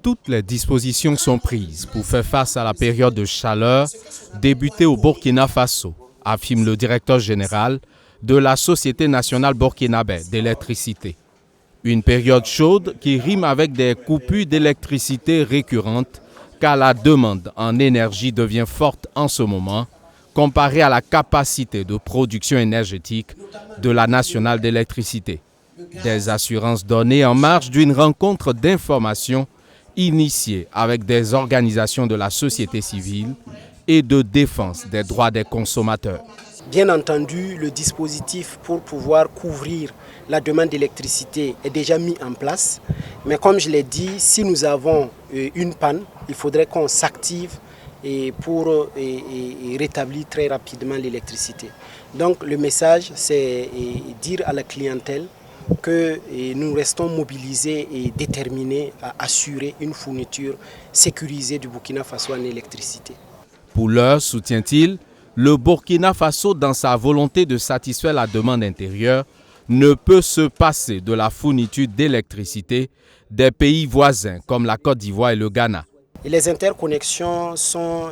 Toutes les dispositions sont prises pour faire face à la période de chaleur débutée au Burkina Faso, affirme le directeur général de la Société nationale burkinabé d'électricité. Une période chaude qui rime avec des coupures d'électricité récurrentes car la demande en énergie devient forte en ce moment comparée à la capacité de production énergétique de la nationale d'électricité. Des assurances données en marge d'une rencontre d'information initiée avec des organisations de la société civile et de défense des droits des consommateurs. Bien entendu, le dispositif pour pouvoir couvrir la demande d'électricité est déjà mis en place. Mais comme je l'ai dit, si nous avons une panne, il faudrait qu'on s'active pour rétablir très rapidement l'électricité. Donc le message, c'est dire à la clientèle que nous restons mobilisés et déterminés à assurer une fourniture sécurisée du Burkina Faso en électricité. Pour l'heure, soutient-il, le Burkina Faso, dans sa volonté de satisfaire la demande intérieure, ne peut se passer de la fourniture d'électricité des pays voisins comme la Côte d'Ivoire et le Ghana. Et les interconnexions sont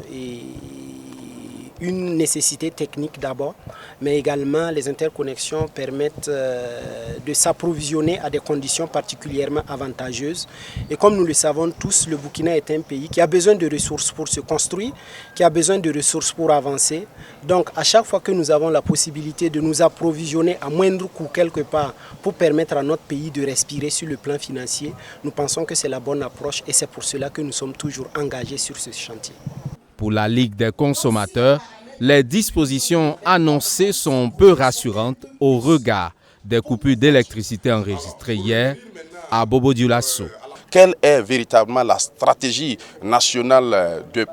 une nécessité technique d'abord, mais également les interconnexions permettent de s'approvisionner à des conditions particulièrement avantageuses. Et comme nous le savons tous, le Burkina est un pays qui a besoin de ressources pour se construire, qui a besoin de ressources pour avancer. Donc à chaque fois que nous avons la possibilité de nous approvisionner à moindre coût quelque part pour permettre à notre pays de respirer sur le plan financier, nous pensons que c'est la bonne approche et c'est pour cela que nous sommes toujours engagés sur ce chantier. Pour la Ligue des consommateurs, les dispositions annoncées sont peu rassurantes au regard des coupures d'électricité enregistrées hier à Bobo-Dioulasso. Quelle est véritablement la stratégie nationale de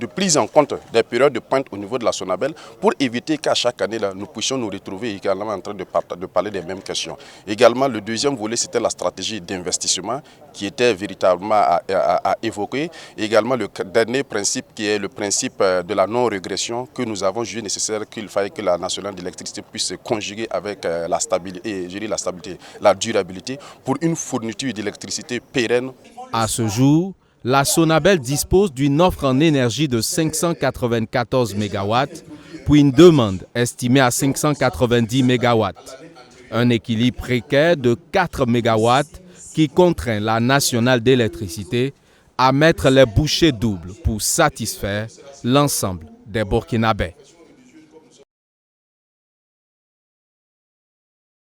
prise en compte des périodes de pointe au niveau de la Sonabel pour éviter qu'à chaque année là, nous puissions nous retrouver également en train de parler des mêmes questions. Également, le deuxième volet, c'était la stratégie d'investissement qui était véritablement à évoquer. Également, le dernier principe qui est le principe de la non-régression que nous avons jugé nécessaire qu'il fallait que la nationale d'électricité puisse se conjuguer avec la stabilité, la durabilité pour une fourniture d'électricité pérenne. À ce jour, la Sonabel dispose d'une offre en énergie de 594 MW pour une demande estimée à 590 MW. Un équilibre précaire de 4 MW qui contraint la nationale d'électricité à mettre les bouchées doubles pour satisfaire l'ensemble des Burkinabés.